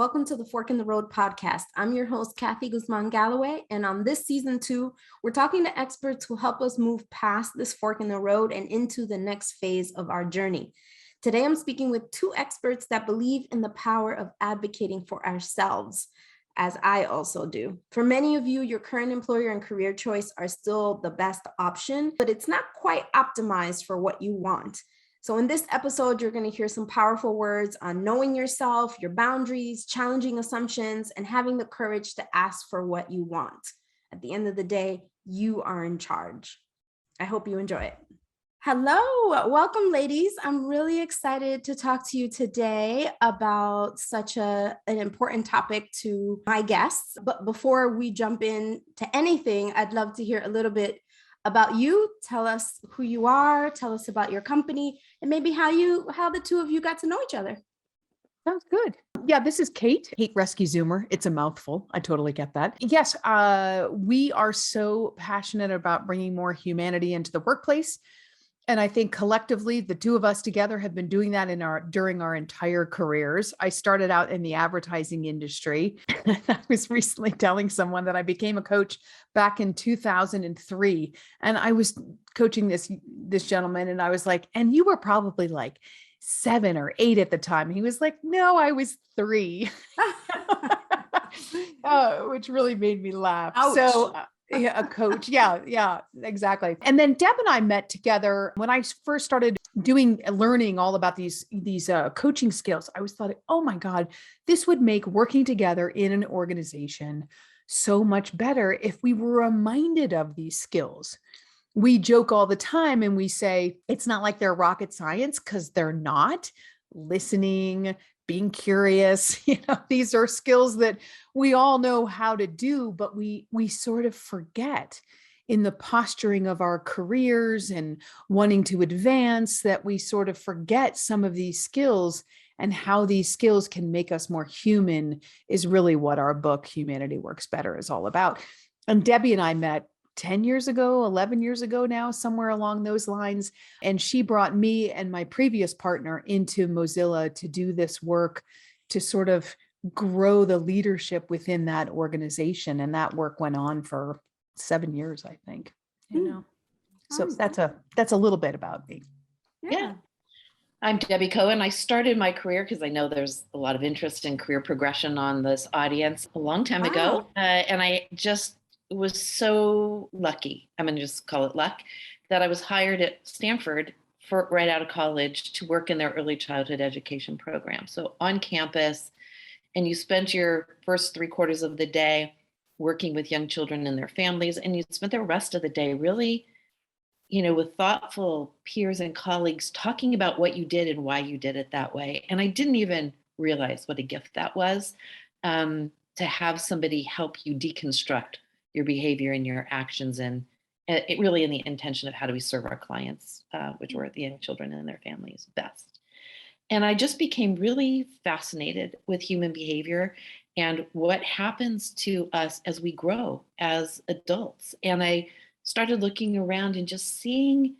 welcome to the Fork in the Road podcast. I'm your host, Guzmán Galloway, and on this season 2, we're talking to experts who help us move past this fork in the road and into the next phase of our journey. Today, I'm speaking with 2 experts that believe in the power of advocating for ourselves, as I also do. For many of you, your current employer and career choice are still the best option, but it's not quite optimized for what you want. So in this episode, you're going to hear some powerful words on knowing yourself, your boundaries, challenging assumptions, and having the courage to ask for what you want. At the end of the day, you are in charge. I hope you enjoy it. Hello, welcome ladies. I'm really excited to talk to you today about such an important topic to my guests. But before we jump into anything, I'd love to hear a little bit about you. Tell us who you are, tell us about your company, and maybe how the 2 of you got to know each other. Sounds good. Yeah, this is Kate Roeske-Zummer. It's a mouthful. I totally get that. Yes, we are so passionate about bringing more humanity into the workplace. And I think collectively, the 2 of us together have been doing that during our entire careers. I started out in the advertising industry. I was recently telling someone that I became a coach back in 2003. And I was coaching this gentleman, and I was like, and you were probably like 7 or 8 at the time. He was like, no, I was 3. Which really made me laugh. Ouch. So yeah, a coach. Yeah, exactly. And then Deb and I met together when I first started learning all about these coaching skills. I was thought, oh my God, this would make working together in an organization so much better if we were reminded of these skills. We joke all the time and we say, it's not like they're rocket science, because they're not. Listening, being curious, these are skills that we all know how to do, but we sort of forget in the posturing of our careers and wanting to advance, that we sort of forget some of these skills, and how these skills can make us more human is really what our book, Humanity Works Better, is all about. And Debbie and I met 10 years ago, 11 years ago now, somewhere along those lines. And she brought me and my previous partner into Mozilla to do this work, to sort of grow the leadership within that organization. And that work went on for 7 years, I think, So that's a little bit about me. Yeah. I'm Debbie Cohen. I started my career, because I know there's a lot of interest in career progression on this audience, a long time ago. And I just was so lucky, I'm going to just call it luck, that I was hired at Stanford right out of college to work in their early childhood education program. So on campus, and you spent your first 3/4 of the day working with young children and their families, and you spent the rest of the day really, with thoughtful peers and colleagues talking about what you did and why you did it that way. And I didn't even realize what a gift that was, to have somebody help you deconstruct your behavior and your actions, and it really in the intention of how do we serve our clients, which were the young children and their families, best. And I just became really fascinated with human behavior and what happens to us as we grow as adults. And I started looking around and just seeing,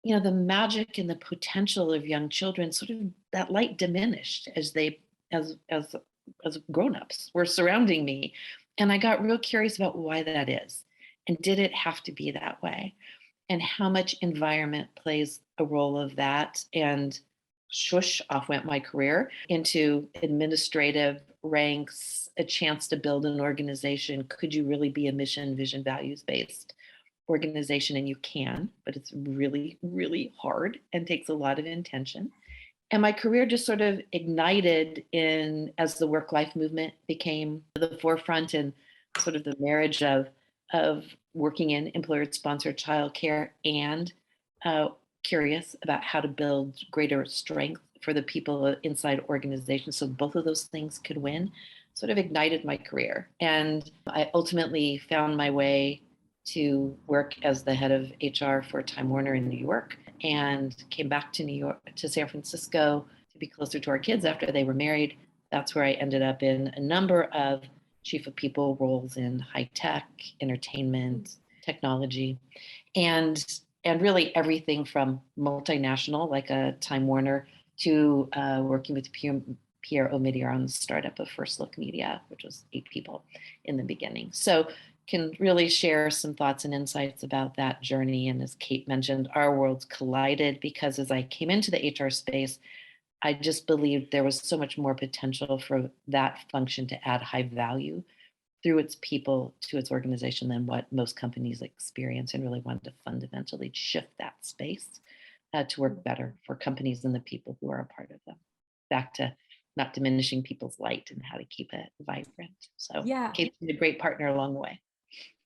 the magic and the potential of young children, sort of that light diminished as grown-ups were surrounding me. And I got real curious about why that is. And did it have to be that way? And how much environment plays a role of that? And swoosh, off went my career into administrative ranks, a chance to build an organization. Could you really be a mission, vision, values-based organization? And you can, but it's really, really hard and takes a lot of intention. And my career just sort of ignited as the work-life movement became the forefront, and sort of the marriage of working in employer-sponsored childcare and curious about how to build greater strength for the people inside organizations, so both of those things could win, sort of ignited my career. And I ultimately found my way to work as the head of HR for Time Warner in New York, and came back to San Francisco to be closer to our kids after they were married. That's where I ended up in a number of chief of people roles in high tech, entertainment, technology, and really everything from multinational, like a Time Warner, to working with Pierre Omidyar on the startup of First Look Media, which was 8 people in the beginning. So can really share some thoughts and insights about that journey. And as Kate mentioned, our worlds collided because as I came into the HR space, I just believed there was so much more potential for that function to add high value through its people to its organization than what most companies experience, and really wanted to fundamentally shift that space to work better for companies and the people who are a part of them. Back to not diminishing people's light and how to keep it vibrant. So Yeah. Kate's been a great partner along the way.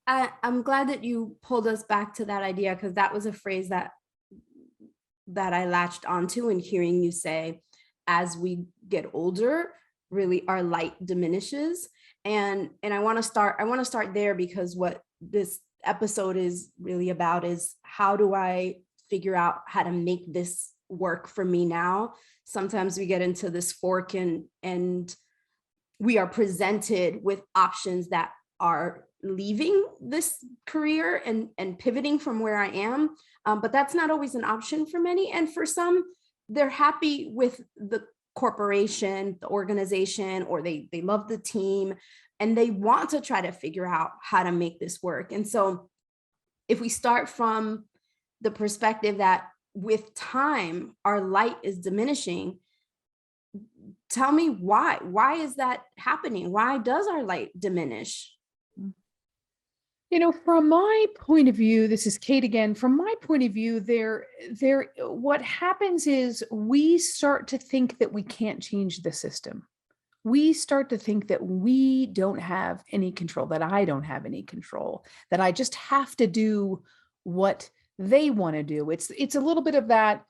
I'm glad that you pulled us back to that idea, because that was a phrase that I latched onto, and hearing you say, as we get older, really our light diminishes. And I want to start there, because what this episode is really about is, how do I figure out how to make this work for me now? Sometimes we get into this fork and we are presented with options that are leaving this career and pivoting from where I am. But that's not always an option for many. And for some, they're happy with the corporation, the organization, or they love the team, and they want to try to figure out how to make this work. And so if we start from the perspective that with time, our light is diminishing, tell me why. Why is that happening? Why does our light diminish? From my point of view, this is Kate again. From my point of view, what happens is we start to think that we can't change the system. We start to think that we don't have any control, that I don't have any control, that I just have to do what they want to do. It's a little bit of that,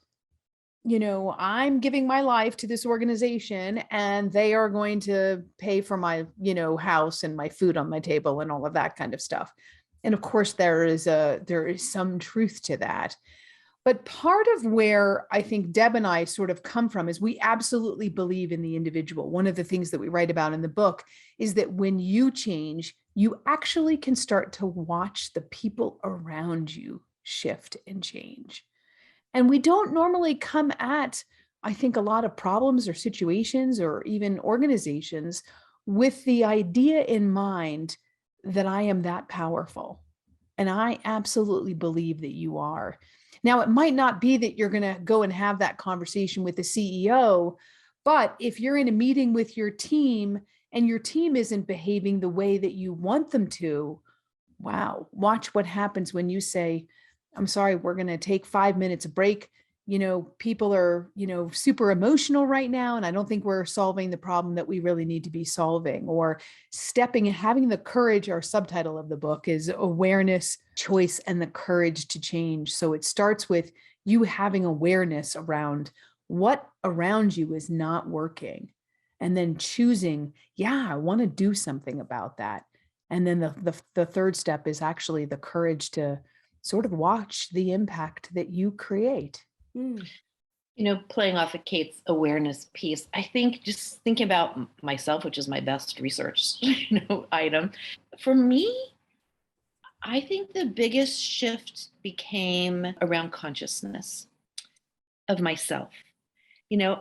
I'm giving my life to this organization and they are going to pay for my, house and my food on my table and all of that kind of stuff. And of course, there is some truth to that. But part of where I think Deb and I sort of come from is we absolutely believe in the individual. One of the things that we write about in the book is that when you change, you actually can start to watch the people around you shift and change. And we don't normally come at, I think, a lot of problems or situations or even organizations with the idea in mind that I am that powerful. And I absolutely believe that you are. Now, it might not be that you're going to go and have that conversation with the CEO, but if you're in a meeting with your team and your team isn't behaving the way that you want them to, wow, watch what happens when you say, I'm sorry, we're going to take 5 minutes break. People are, super emotional right now, and I don't think we're solving the problem that we really need to be solving. Or stepping and having the courage, our subtitle of the book is Awareness, Choice, and the Courage to Change. So it starts with you having awareness around what around you is not working, and then choosing, I want to do something about that. And then the third step is actually the courage to sort of watch the impact that you create. Playing off of Kate's awareness piece, I think just thinking about myself, which is my best research, item. For me, I think the biggest shift became around consciousness of myself.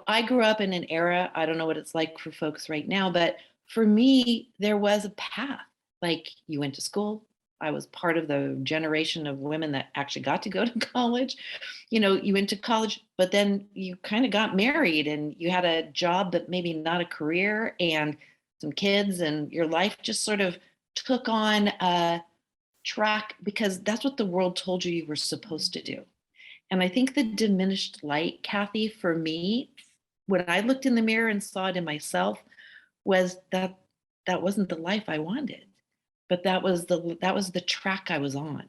I grew up in an era, I don't know what it's like for folks right now, but for me, there was a path. Like, you went to school. I was part of the generation of women that actually got to go to college. You went to college, but then you kind of got married and you had a job, but maybe not a career, and some kids, and your life just sort of took on a track because that's what the world told you were supposed to do. And I think the diminished light, Kathy, for me, when I looked in the mirror and saw it in myself, was that wasn't the life I wanted. But that was the track I was on.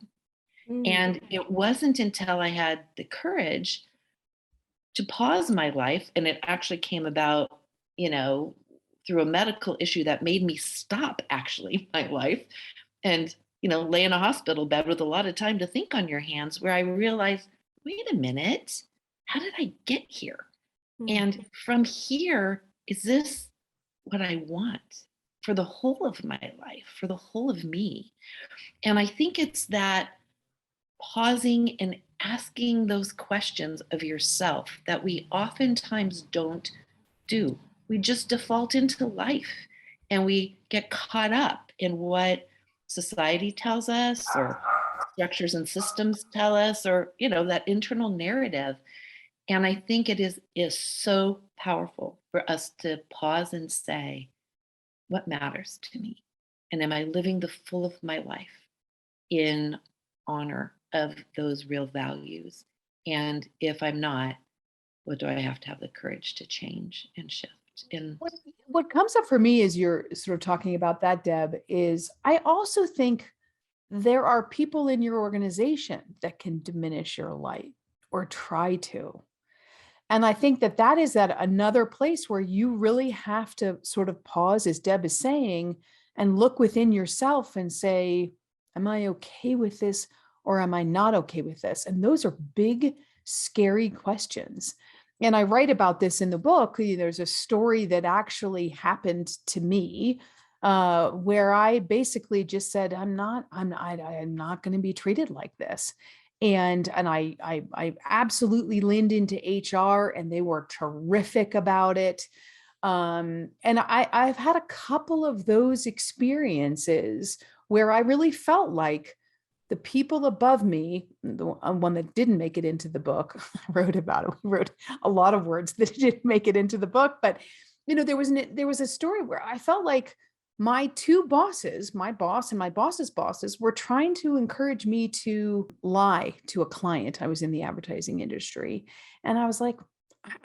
And it wasn't until I had the courage to pause my life, and it actually came about, through a medical issue that made me stop actually my life and, lay in a hospital bed with a lot of time to think on your hands, where I realized, wait a minute, how did I get here? And from here, is this what I want for the whole of my life, for the whole of me? And I think it's that pausing and asking those questions of yourself that we oftentimes don't do. we just default into life and we get caught up in what society tells us or structures and systems tell us, or, that internal narrative. And I think it is so powerful for us to pause and say, what matters to me? And am I living the full of my life in honor of those real values? And if I'm not, what do I have to have the courage to change and shift? And What comes up for me as you're sort of talking about that, Deb, is I also think there are people in your organization that can diminish your light or try to. And I think that is at another place where you really have to sort of pause, as Deb is saying, and look within yourself and say, am I okay with this or am I not okay with this? And those are big, scary questions. And I write about this in the book. There's a story that actually happened to me where I basically just said, I'm not going to be treated like this. And I absolutely leaned into HR, and they were terrific about it. And I've had a couple of those experiences where I really felt like the people above me, the one that didn't make it into the book, I wrote about it. We wrote a lot of words that didn't make it into the book, but there was a story where I felt like my two bosses, my boss and my boss's bosses, were trying to encourage me to lie to a client. I was in the advertising industry, and I was like,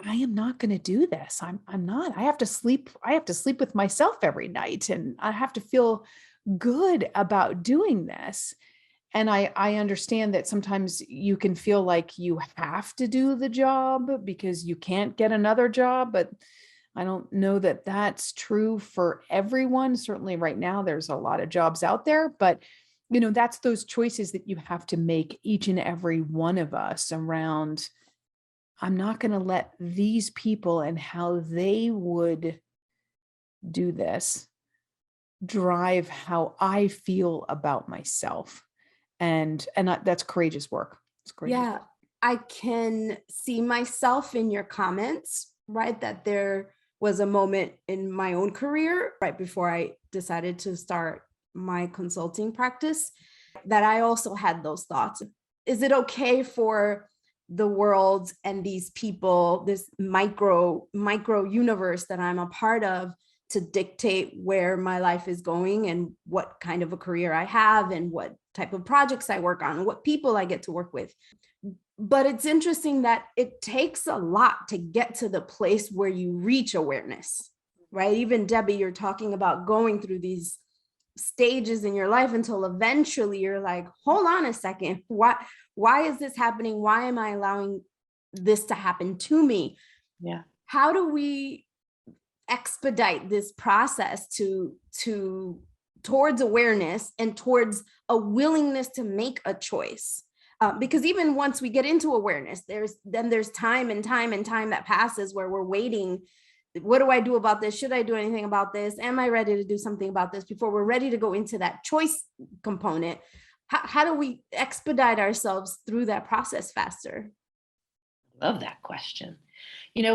I am not going to do this. I'm not. I have to sleep with myself every night, and I have to feel good about doing this. And I understand that sometimes you can feel like you have to do the job because you can't get another job, but I don't know that that's true for everyone. Certainly right now, there's a lot of jobs out there, but that's those choices that you have to make, each and every one of us, around, I'm not going to let these people and how they would do this drive how I feel about myself. And that's courageous work. It's courageous. Yeah, I can see myself in your comments, right? That there was a moment in my own career right before I decided to start my consulting practice that I also had those thoughts. Is it okay for the world and these people, this micro universe that I'm a part of, to dictate where my life is going and what kind of a career I have and what type of projects I work on and what people I get to work with? But it's interesting that it takes a lot to get to the place where you reach awareness, right? Even Debbie, you're talking about going through these stages in your life until eventually you're like, hold on a second. Why is this happening? Why am I allowing this to happen to me? Yeah. How do we expedite this process towards awareness and towards a willingness to make a choice? Because even once we get into awareness, there's time that passes where we're waiting. What do I do about this? Should I do anything about this? Am I ready to do something about this before we're ready to go into that choice component? How do we expedite ourselves through that process faster? Love that question.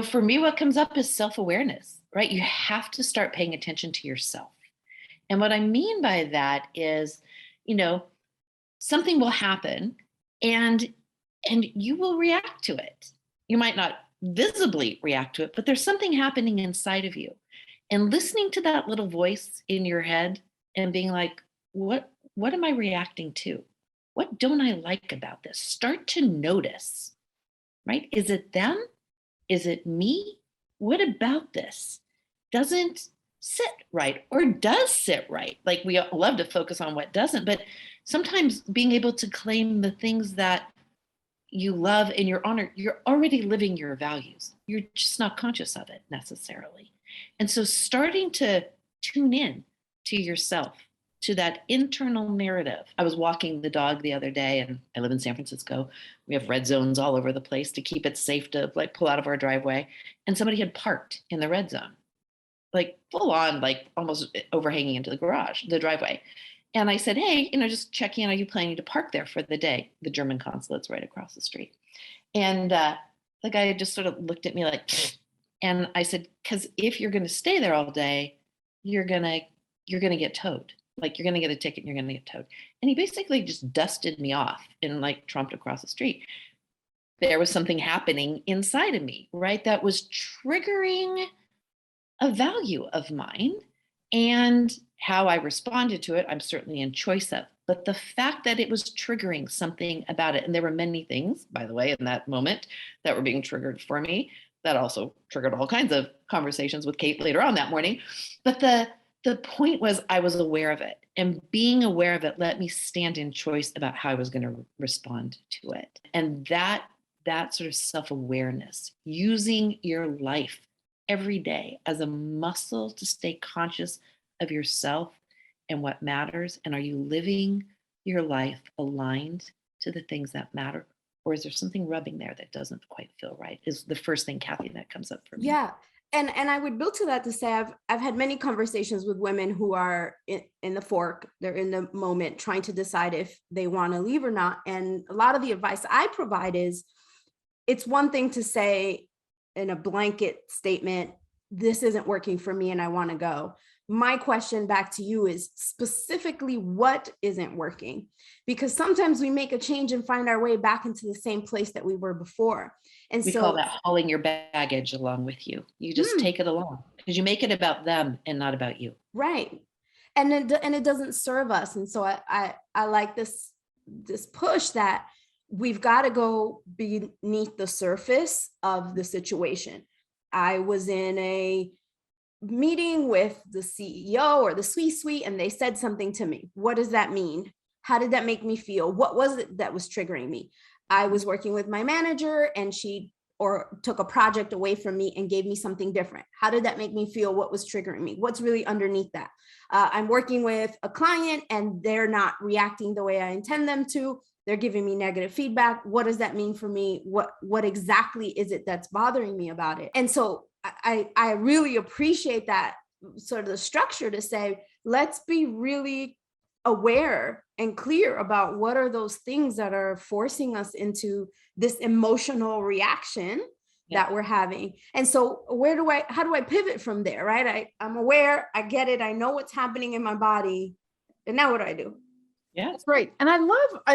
For me, what comes up is self-awareness, right? You have to start paying attention to yourself. And what I mean by that is, something will happen and you will react to it. You might not visibly react to it, but there's something happening inside of you. And listening to that little voice in your head and being like, what am I reacting to? What don't I like about this? Start to notice, right? Is it them? Is it me? What about this doesn't sit right or does sit right? Like, we love to focus on what doesn't, but sometimes being able to claim the things that you love and your honor, you're already living your values. You're just not conscious of it necessarily. And so starting to tune in to yourself, to that internal narrative. I was walking the dog the other day, and I live in San Francisco. We have red zones all over the place to keep it safe to pull out of our driveway. And somebody had parked in the red zone, full on, almost overhanging into the driveway. And I said, hey, just checking in. Are you planning to park there for the day? The German consulate's right across the street. And the guy just sort of looked at me like, And I said, because if you're going to stay there all day, you're going to get towed. Like you're going to get a ticket and you're going to get towed. And he basically just dusted me off and like trumped across the street. There was something happening inside of me, right? That was triggering a value of mine, and how I responded to it, I'm certainly in choice of. But the fact that it was triggering something about it, and there were many things, by the way, in that moment that were being triggered for me, that also triggered all kinds of conversations with Kate later on that morning. But the point was I was aware of it, and being aware of it let me stand in choice about how I was going to respond to it. And that sort of self-awareness, using your life every day as a muscle to stay conscious of yourself and what matters. And are you living your life aligned to the things that matter? Or is there something rubbing there that doesn't quite feel right? Is the first thing, Kathy, that comes up for me. Yeah. And I would build to that to say I've had many conversations with women who are in the fork. They're in the moment trying to decide if they want to leave or not. And a lot of the advice I provide is, it's one thing to say in a blanket statement, this isn't working for me and I want to go. My question back to you is specifically what isn't working? Because sometimes we make a change and find our way back into the same place that we were before. And we call that hauling your baggage along with you. You just take it along because you make it about them and not about you. Right. And it doesn't serve us. And so I like this push that we've got to go beneath the surface of the situation. I was in a meeting with the CEO or the C-suite, and they said something to me. What does that mean? How did that make me feel? What was it that was triggering me? I was working with my manager and she took a project away from me and gave me something different. How did that make me feel? What was triggering me? What's really underneath that? I'm working with a client and they're not reacting the way I intend them to. They're giving me negative feedback. What does that mean for me? What exactly is it that's bothering me about it? And so I really appreciate that sort of the structure to say, let's be really aware and clear about what are those things that are forcing us into this emotional reaction that we're having. And so how do I pivot from there, right? I'm aware, I get it, I know what's happening in my body. And now what do I do? Yeah, that's right. And I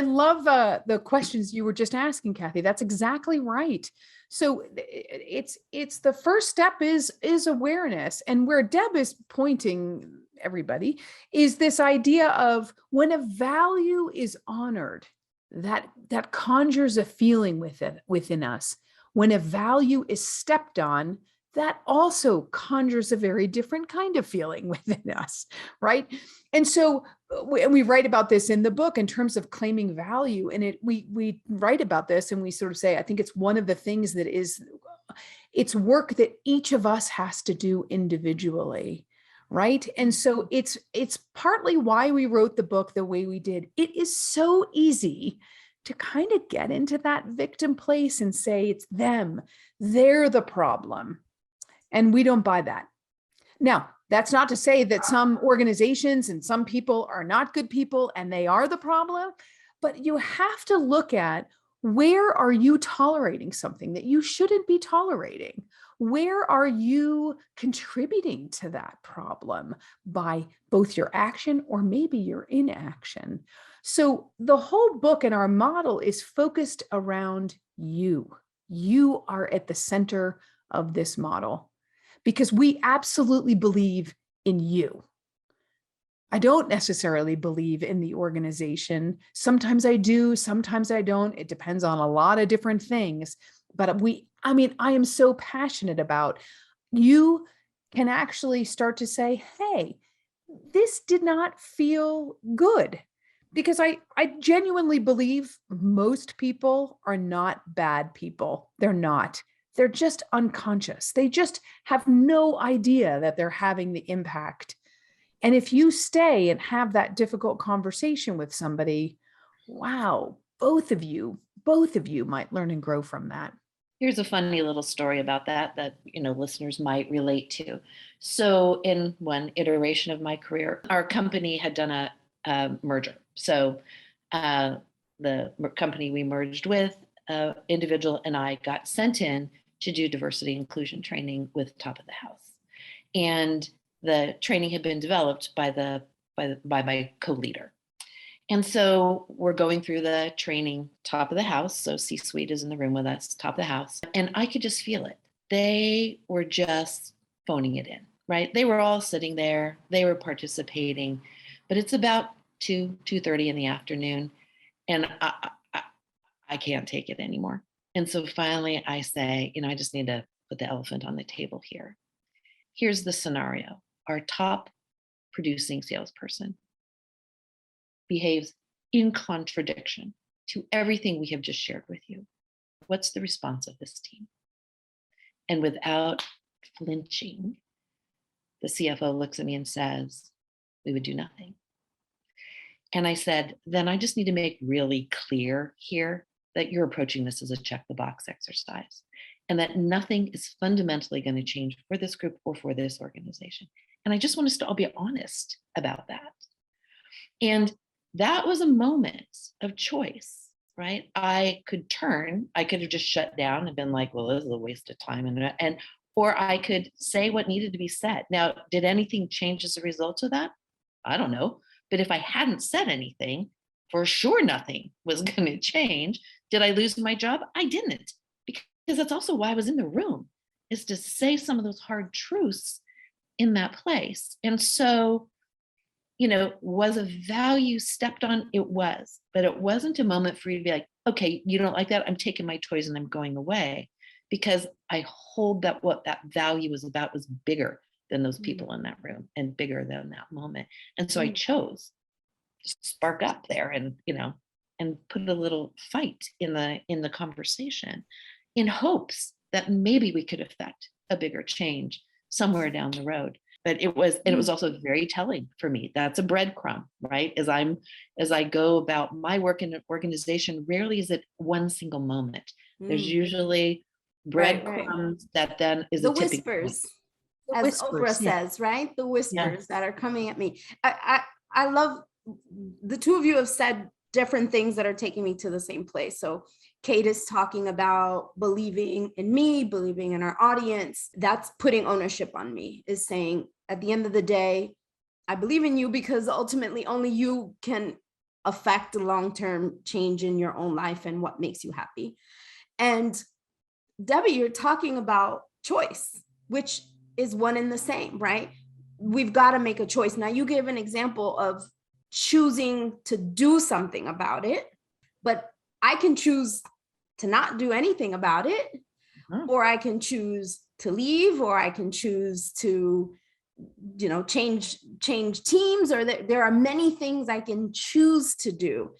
love the questions you were just asking, Kathy. That's exactly right. So it's the first step is awareness. And where Deb is pointing everybody is this idea of when a value is honored, that conjures a feeling within us. When a value is stepped on, that also conjures a very different kind of feeling within us, right? And so we write about this in the book in terms of claiming value. And we write about this and we sort of say, I think it's one of the things that it's work that each of us has to do individually, right? And so it's partly why we wrote the book the way we did. It is so easy to kind of get into that victim place and say it's them, they're the problem. And we don't buy that. Now, that's not to say that some organizations and some people are not good people and they are the problem, but you have to look at, where are you tolerating something that you shouldn't be tolerating? Where are you contributing to that problem by both your action or maybe your inaction? So the whole book and our model is focused around you. You are at the center of this model, because we absolutely believe in you. I don't necessarily believe in the organization. Sometimes I do, sometimes I don't. It depends on a lot of different things. But I am so passionate about, you can actually start to say, hey, this did not feel good. Because I genuinely believe most people are not bad people. They're not. They're just unconscious. They just have no idea that they're having the impact. And if you stay and have that difficult conversation with somebody, wow, both of you might learn and grow from that. Here's a funny little story about that listeners might relate to. So in one iteration of my career, our company had done a merger. So the company we merged with, individual and I got sent in to do diversity inclusion training with top of the house. And the training had been developed by my co-leader. And so we're going through the training, top of the house. So C-suite is in the room with us, top of the house. And I could just feel it. They were just phoning it in, right? They were all sitting there. They were participating. But it's about 2:30 in the afternoon. And I can't take it anymore. And so finally I say, I just need to put the elephant on the table here. Here's the scenario. Our top producing salesperson behaves in contradiction to everything we have just shared with you. What's the response of this team? And without flinching, the CFO looks at me and says, we would do nothing. And I said, then I just need to make really clear here that you're approaching this as a check the box exercise and that nothing is fundamentally going to change for this group or for this organization. And I just want us to all be honest about that. And that was a moment of choice, right? I could have just shut down and been like, well, this is a waste of time. Or I could say what needed to be said. Now, did anything change as a result of that? I don't know. But if I hadn't said anything, for sure nothing was going to change. Did I lose my job? I didn't, because that's also why I was in the room, is to say some of those hard truths in that place. And so, was a value stepped on? It was, but it wasn't a moment for you to be like, okay, you don't like that? I'm taking my toys and I'm going away, because I hold that what that value was about was bigger than those people in that room and bigger than that moment. And so I chose to spark up there and put a little fight in the conversation in hopes that maybe we could affect a bigger change somewhere down the road. But it was also very telling for me. That's a breadcrumb, right? As I go about my work in an organization, rarely is it one single moment. There's usually breadcrumbs that then is the a tipping whispers. point. As Oprah says, right? The whispers that are coming at me. I love the two of you have said different things that are taking me to the same place. So Kate is talking about believing in me, believing in our audience. That's putting ownership on me, is saying at the end of the day, I believe in you because ultimately only you can affect a long-term change in your own life and what makes you happy. And Debbie, you're talking about choice, which is one and the same, right? We've got to make a choice. Now, you gave an example of choosing to do something about it, but I can choose to not do anything about it, or I can choose to leave, or I can choose to, change teams, or there are many things I can choose to do.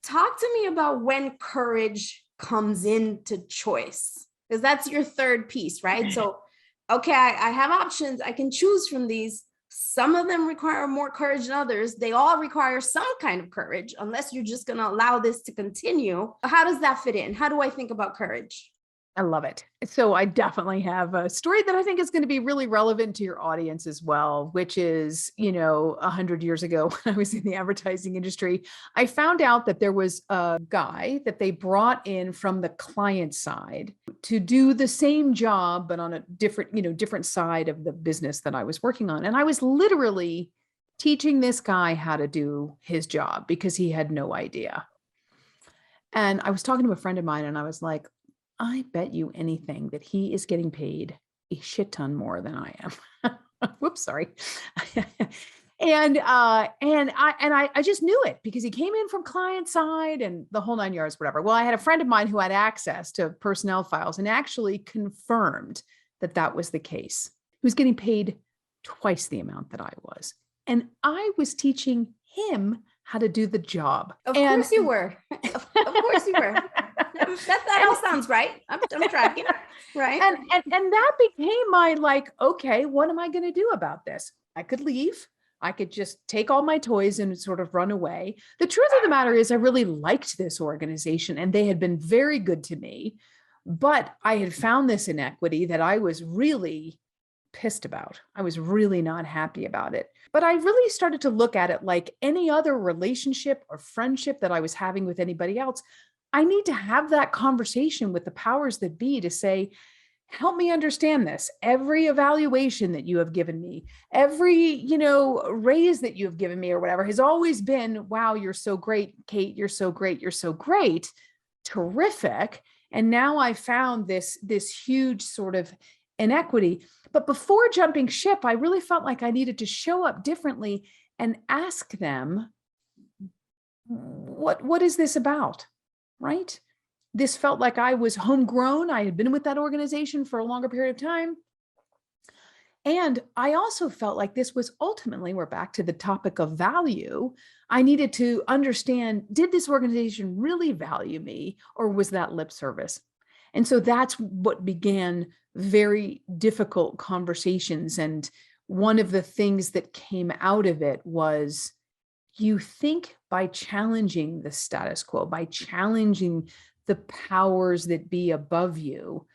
Talk to me about when courage comes into choice, because that's your third piece, right? So, okay, I have options. I can choose from these. Some of them require more courage than others. They all require some kind of courage, unless you're just going to allow this to continue. How does that fit in? How do I think about courage? I love it. So I definitely have a story that I think is going to be really relevant to your audience as well, which is, 100 years ago when I was in the advertising industry, I found out that there was a guy that they brought in from the client side to do the same job, but on a different side of the business that I was working on. And I was literally teaching this guy how to do his job because he had no idea. And I was talking to a friend of mine and I was like, I bet you anything that he is getting paid a shit ton more than I am. Whoops, sorry. And I just knew it because he came in from client side and the whole 9 yards, whatever. Well, I had a friend of mine who had access to personnel files and actually confirmed that that was the case. He was getting paid twice the amount that I was. And I was teaching him how to do the job. Of course you were. Of course you were. That all sounds right. I'm tracking, right? And that became my okay, what am I going to do about this? I could leave. I could just take all my toys and sort of run away. The truth of the matter is I really liked this organization and they had been very good to me, but I had found this inequity that I was really pissed about. I was really not happy about it. But I really started to look at it like any other relationship or friendship that I was having with anybody else. I need to have that conversation with the powers that be to say, help me understand this. Every evaluation that you have given me, every, raise that you have given me or whatever has always been, wow, you're so great, Kate, you're so great, you're so great, terrific. And now I found this huge sort of inequity. But before jumping ship, I really felt like I needed to show up differently and ask them, what is this about? Right? This felt like I was homegrown. I had been with that organization for a longer period of time. And I also felt like this was ultimately, we're back to the topic of value. I needed to understand, did this organization really value me, or was that lip service? And so that's what began very difficult conversations. And one of the things that came out of it was, you think by challenging the status quo, by challenging the powers that be above you,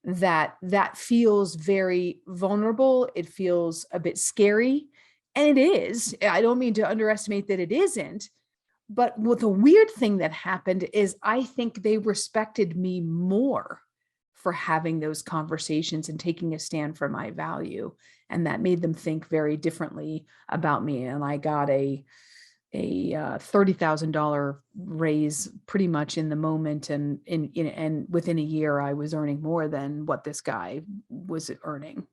that feels very vulnerable. It feels a bit scary. And it is. I don't mean to underestimate that it isn't. But what the weird thing that happened is I think they respected me more for having those conversations and taking a stand for my value. And that made them think very differently about me. And I got a $30,000 raise pretty much in the moment. And within a year, I was earning more than what this guy was earning,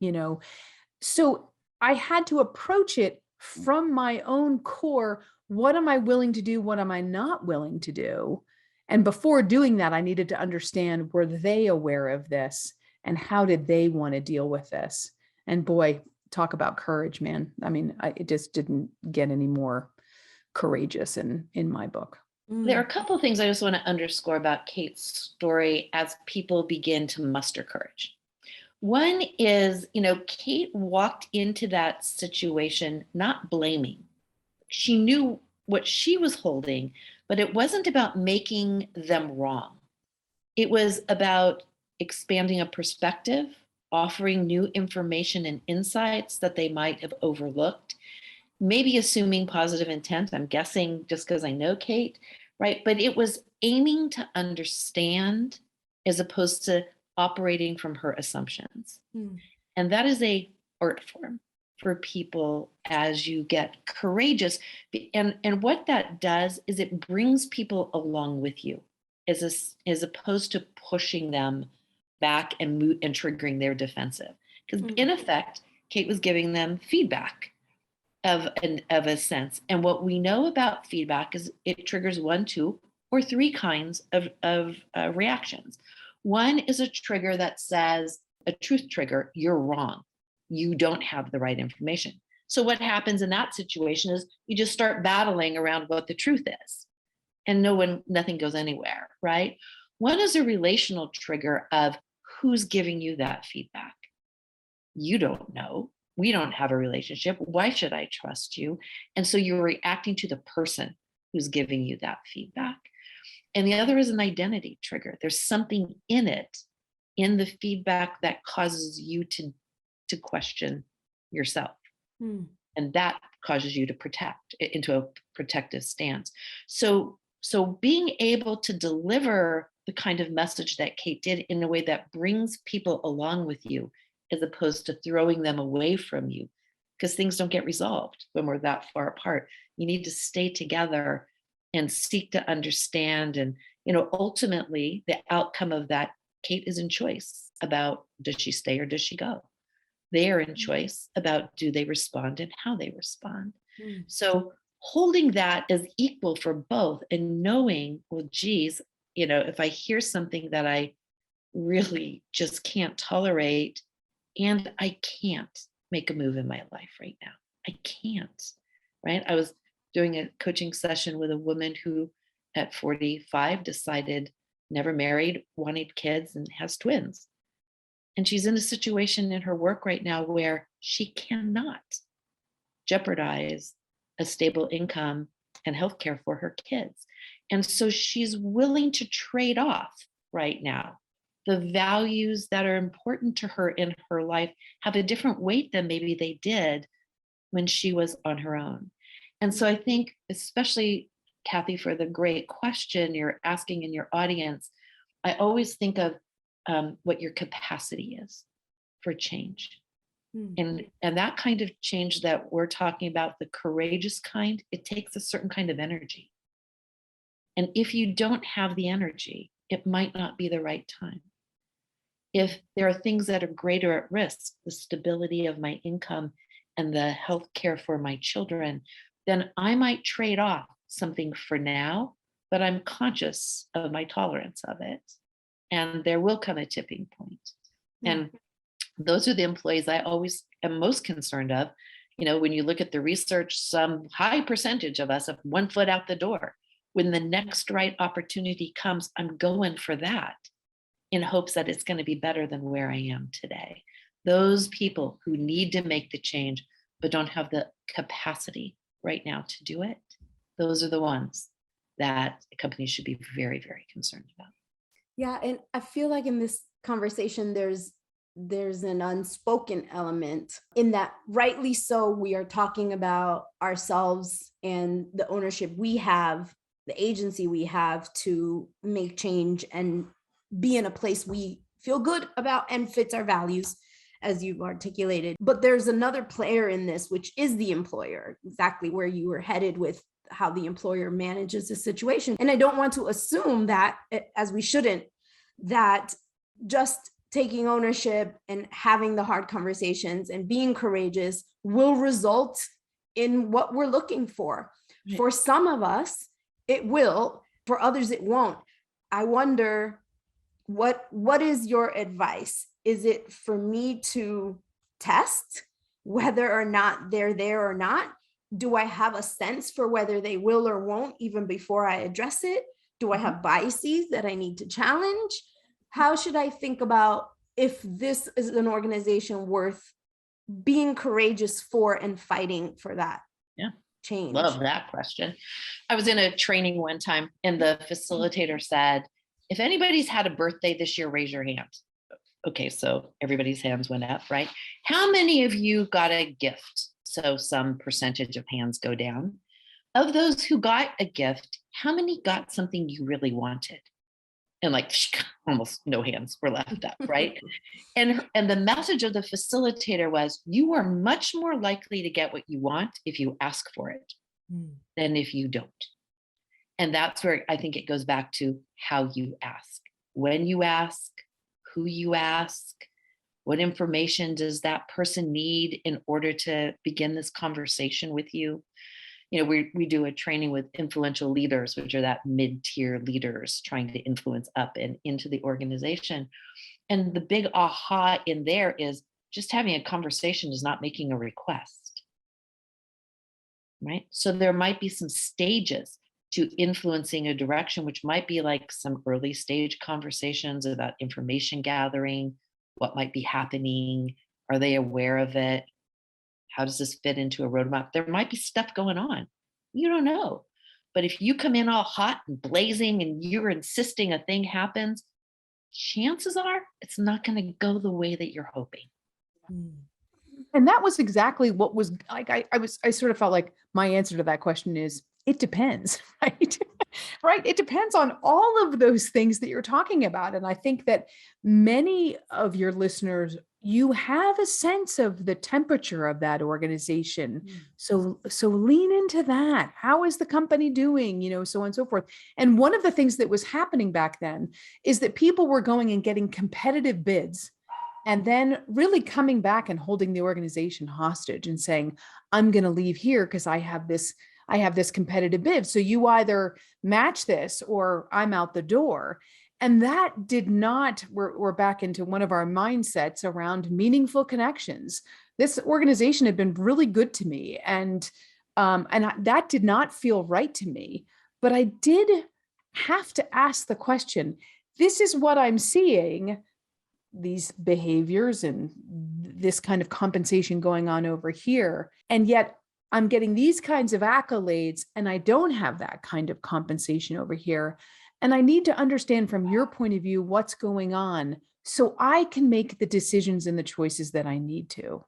So I had to approach it from my own core. What am I willing to do? What am I not willing to do? And before doing that, I needed to understand, were they aware of this? And how did they want to deal with this? And boy, talk about courage, man. I mean, it just didn't get any more courageous in my book. There are a couple of things I just want to underscore about Kate's story as people begin to muster courage. One is, Kate walked into that situation not blaming. She knew what she was holding, but it wasn't about making them wrong. It was about expanding a perspective, offering new information and insights that they might have overlooked, maybe assuming positive intent. I'm guessing just because I know Kate, right? But it was aiming to understand as opposed to operating from her assumptions. And that is a art form for people as you get courageous. And what that does is it brings people along with you as opposed to pushing them back and triggering their defensive. Because in effect, Kate was giving them feedback of a sense. And what we know about feedback is it triggers 1, 2, or 3 kinds of reactions. One is a trigger that says, a truth trigger, you're wrong. You don't have the right information. So what happens in that situation is you just start battling around what the truth is. And nothing goes anywhere, right? One is a relational trigger of who's giving you that feedback. You don't know. We don't have a relationship. Why should I trust you? And so you're reacting to the person who's giving you that feedback. And the other is an identity trigger. There's something in it, in the feedback, that causes you to question yourself. And that causes you to protect into a protective stance. So being able to deliver the kind of message that Kate did in a way that brings people along with you, as opposed to throwing them away from you, because things don't get resolved when we're that far apart. You need to stay together and seek to understand. And, ultimately the outcome of that, Kate is in choice about, does she stay or does she go? They are in choice about, do they respond and how they respond. So holding that as equal for both and knowing, well, geez, if I hear something that I really just can't tolerate, and I can't make a move in my life right now. I can't, right? I was doing a coaching session with a woman who at 45 decided, never married, wanted kids, and has twins. And she's in a situation in her work right now where she cannot jeopardize a stable income and healthcare for her kids. And so she's willing to trade off right now. The values that are important to her in her life have a different weight than maybe they did when she was on her own. And so I think, especially Kathy, for the great question you're asking in your audience. I always think of what your capacity is for change. And that kind of change that we're talking about, the courageous kind, it takes a certain kind of energy. And if you don't have the energy, it might not be the right time. If there are things that are greater at risk, the stability of my income and the health care for my children, then I might trade off something for now, but I'm conscious of my tolerance of it. And there will come a tipping point. And those are the employees I always am most concerned of. You know, when you look at the research, some high percentage of us have one foot out the door. When the next right opportunity comes, I'm going for that in hopes that it's going to be better than where I am today. Those people who need to make the change, but don't have the capacity right now to do it, those are the ones that companies should be very, very concerned about. Yeah, and I feel like in this conversation, there's an unspoken element in that, rightly so, we are talking about ourselves and the ownership we have, the agency we have to make change and be in a place we feel good about and fits our values, as you've articulated. But there's another player in this, which is the employer, exactly where you were headed with how the employer manages the situation. And I don't want to assume that, as we shouldn't, that just taking ownership and having the hard conversations and being courageous will result in what we're looking for. Right. For some of us, it will. For others, it won't. I wonder, what is your advice? Is it for me to test whether or not they're there or not? Do I have a sense for whether they will or won't even before I address it? Do I have biases that I need to challenge? How should I think about if this is an organization worth being courageous for and fighting for that change? Love that question. I was in a training one time and the facilitator said, if anybody's had a birthday this year, raise your hand. Okay, so everybody's hands went up, right? How many of you got a gift? So some percentage of hands go down. Of those who got a gift, how many got something you really wanted? And like almost no hands were left up, right? And the message of the facilitator was, you are much more likely to get what you want if you ask for it than if you don't. And that's where I think it goes back to how you ask, when you ask, who you ask, what information does that person need in order to begin this conversation with you? You know, we do a training with influential leaders, which are that mid-tier leaders trying to influence up and into the organization. And the big aha in there is just having a conversation is not making a request, right? So there might be some stages to influencing a direction, which might be like some early stage conversations about information gathering, what might be happening, are they aware of it? How does this fit into a roadmap? There might be stuff going on. You don't know. But if you come in all hot and blazing and you're insisting a thing happens, chances are it's not going to go the way that you're hoping. And that was exactly what was like, I sort of felt like my answer to that question is, it depends, right? Right. It depends on all of those things that you're talking about. And I think that many of your listeners, you have a sense of the temperature of that organization. So lean into that. How is the company doing? You know, so on and so forth. And one of the things that was happening back then is that people were going and getting competitive bids and then really coming back and holding the organization hostage and saying, I'm going to leave here because I have this competitive bid. So you either match this or I'm out the door. And that did not, we're back into one of our mindsets around meaningful connections. This organization had been really good to me. And that did not feel right to me, but I did have to ask the question, this is what I'm seeing, these behaviors and this kind of compensation going on over here. And yet I'm getting these kinds of accolades and I don't have that kind of compensation over here. And I need to understand from your point of view what's going on so I can make the decisions and the choices that I need to.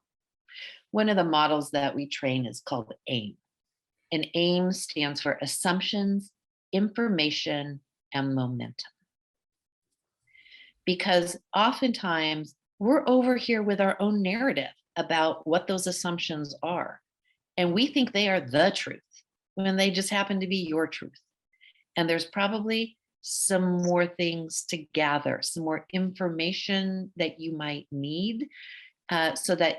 One of the models that we train is called AIM. And AIM stands for assumptions, information, and momentum. Because oftentimes we're over here with our own narrative about what those assumptions are. And we think they are the truth when they just happen to be your truth. And there's probably some more things to gather, some more information that you might need so that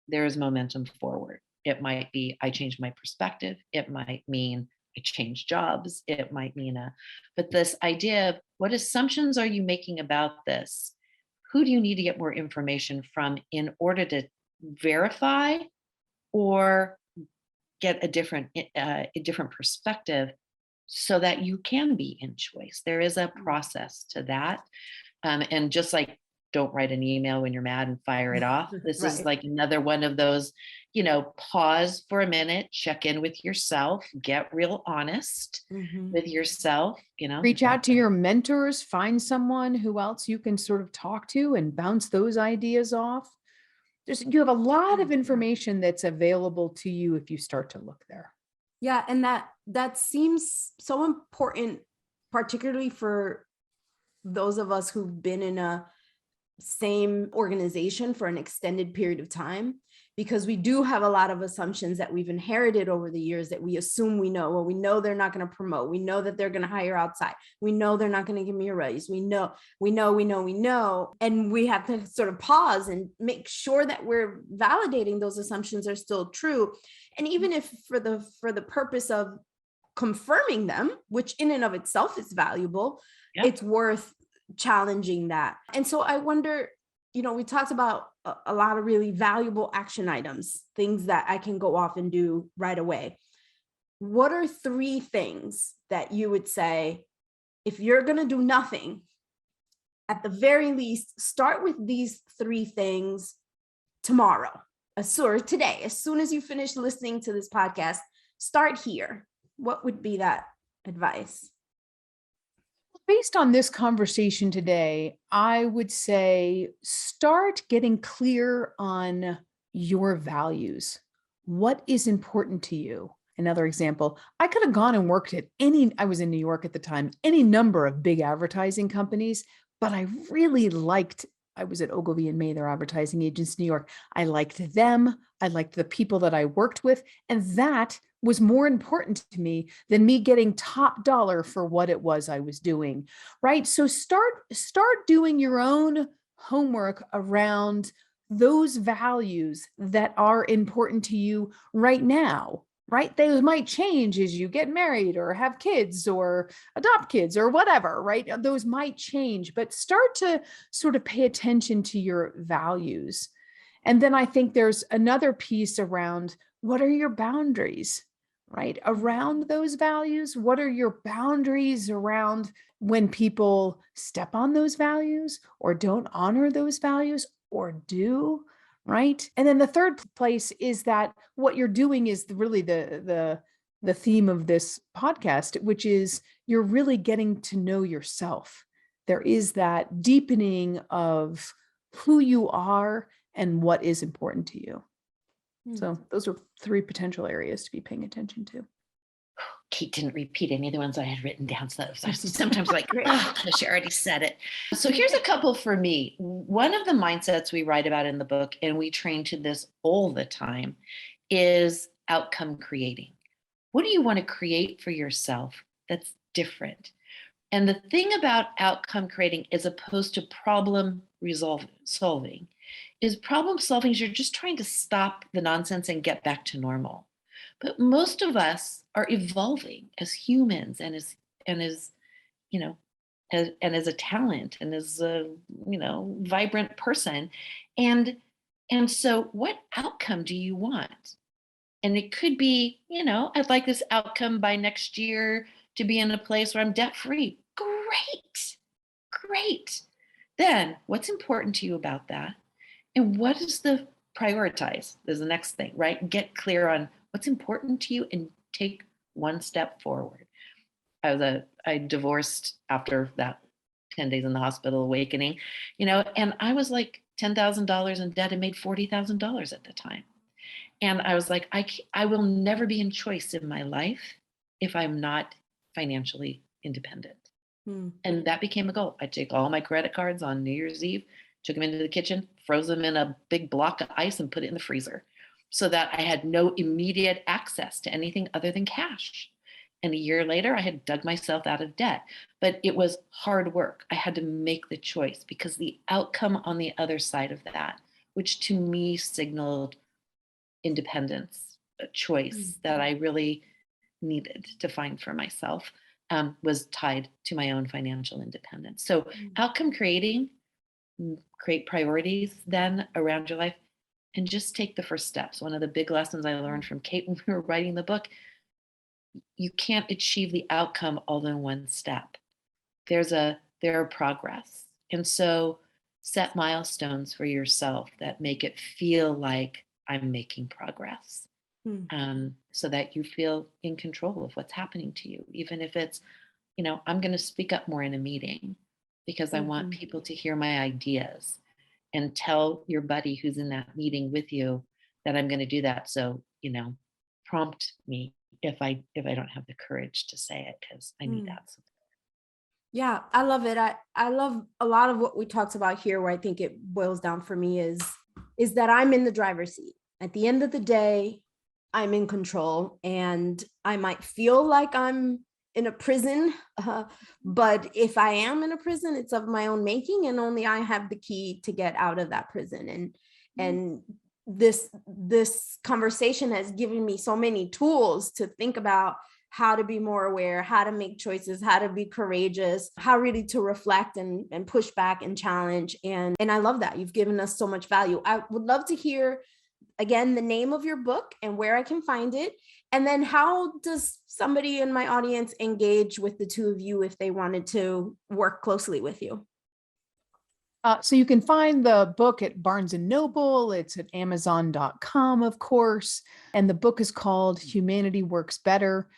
there is momentum forward. It might be, I changed my perspective. It might mean I changed jobs. It might mean but this idea of what assumptions are you making about this? Who do you need to get more information from in order to verify or get a different perspective so that you can be in choice? There is a process to that. And just like, don't write an email when you're mad and fire it off. This is Right. like another one of those, pause for a minute, check in with yourself, get real honest with yourself, Reach out to your mentors, find someone who else you can sort of talk to and bounce those ideas off. You have a lot of information that's available to you if you start to look there. Yeah, and that seems so important, particularly for those of us who've been in a same organization for an extended period of time, because we do have a lot of assumptions that we've inherited over the years that we assume we know. Well, we know they're not going to promote. We know that they're going to hire outside. We know they're not going to give me a raise. We know. And we have to sort of pause and make sure that we're validating those assumptions are still true. And even if for the purpose of confirming them, which in and of itself is valuable, it's worth challenging that. And so I wonder, we talked about a lot of really valuable action items, things that I can go off and do right away. What are 3 things that you would say, if you're going to do nothing, at the very least, start with these 3 things tomorrow, today, as soon as you finish listening to this podcast, start here. What would be that advice? Based on this conversation today, I would say start getting clear on your values. What is important to you? Another example, I could have gone and worked at I was in New York at the time, any number of big advertising companies, but I was at Ogilvy and May, their advertising agents in New York. I liked them. I liked the people that I worked with. And that was more important to me than me getting top dollar for what it was I was doing, right? So start doing your own homework around those values that are important to you right now, right? They might change as you get married or have kids or adopt kids or whatever, right? Those might change, but start to sort of pay attention to your values. And then I think there's another piece around what are your boundaries, right? Around those values, what are your boundaries around when people step on those values or don't honor those values or do, right? And then the third place is that what you're doing is really the theme of this podcast, which is you're really getting to know yourself. There is that deepening of who you are and what is important to you. So those are 3 potential areas to be paying attention to. Kate didn't repeat any of the ones I had written down. So I was sometimes like, she already said it. So here's a couple for me. One of the mindsets we write about in the book, and we train to this all the time, is outcome creating. What do you want to create for yourself that's different? And the thing about outcome creating as opposed to problem solving is you're just trying to stop the nonsense and get back to normal. But most of us are evolving as humans and as a talent and as a vibrant person. And so what outcome do you want? And it could be, I'd like this outcome by next year to be in a place where I'm debt free. Great. Then what's important to you about that? And what is the prioritize? There's the next thing, right? Get clear on what's important to you and take one step forward. I divorced after that 10 days in the hospital awakening, and I was like $10,000 in debt and made $40,000 at the time. And I was like, I will never be in choice in my life if I'm not financially independent. And that became a goal. I take all my credit cards on New Year's Eve, took them into the kitchen, froze them in a big block of ice and put it in the freezer so that I had no immediate access to anything other than cash. And a year later, I had dug myself out of debt, but it was hard work. I had to make the choice because the outcome on the other side of that, which to me signaled independence, a choice that I really needed to find for myself, was tied to my own financial independence. So outcome create priorities then around your life and just take the first steps. One of the big lessons I learned from Kate when we were writing the book, you can't achieve the outcome all in one step. There are progress. And so set milestones for yourself that make it feel like I'm making progress. So that you feel in control of what's happening to you, even if it's, I'm going to speak up more in a meeting because I want people to hear my ideas, and tell your buddy who's in that meeting with you that I'm going to do that. So, prompt me if I don't have the courage to say it, because I need that support. Yeah, I love it. I love a lot of what we talked about here, where I think it boils down for me is that I'm in the driver's seat. At the end of the day, I'm in control, and I might feel like I'm in a prison, but if I am in a prison, it's of my own making, and only I have the key to get out of that prison. And this conversation has given me so many tools to think about how to be more aware, how to make choices, how to be courageous, how really to reflect and push back and challenge. And I love that. You've given us so much value. I would love to hear, again, the name of your book and where I can find it. And then how does somebody in my audience engage with the two of you if they wanted to work closely with you? So you can find the book at Barnes & Noble. It's at Amazon.com, of course. And the book is called Humanity Works Better,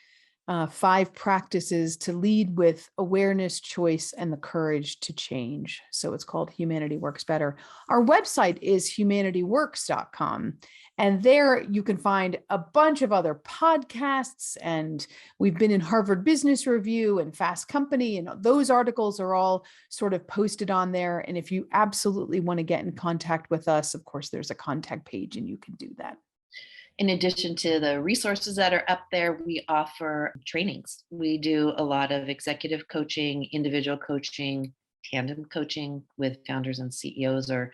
5 Practices to Lead with Awareness, Choice, and the Courage to Change. So it's called Humanity Works Better. Our website is humanityworks.com. And there you can find a bunch of other podcasts. And we've been in Harvard Business Review and Fast Company. And those articles are all sort of posted on there. And if you absolutely want to get in contact with us, of course, there's a contact page and you can do that. In addition to the resources that are up there, we offer trainings. We do a lot of executive coaching, individual coaching, tandem coaching with founders and CEOs, or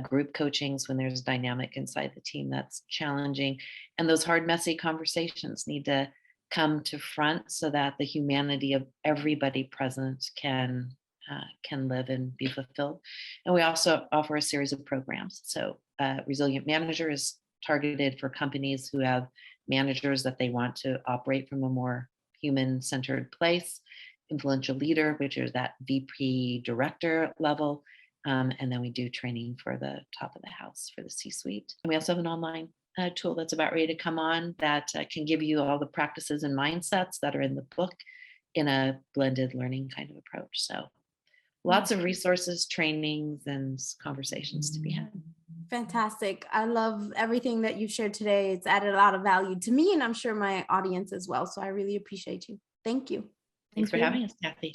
group coachings when there's dynamic inside the team that's challenging. And those hard, messy conversations need to come to front so that the humanity of everybody present can live and be fulfilled. And we also offer a series of programs. So Resilient Manager is targeted for companies who have managers that they want to operate from a more human-centered place. Influential Leader, which is that VP director level. And then we do training for the top of the house, for the C-suite. And we also have an online tool that's about ready to come on that can give you all the practices and mindsets that are in the book in a blended learning kind of approach. So lots of resources, trainings, and conversations to be had. Fantastic. I love everything that you've shared today. It's added a lot of value to me, and I'm sure my audience as well. So I really appreciate you. Thank you. Thanks for having us, Kathy.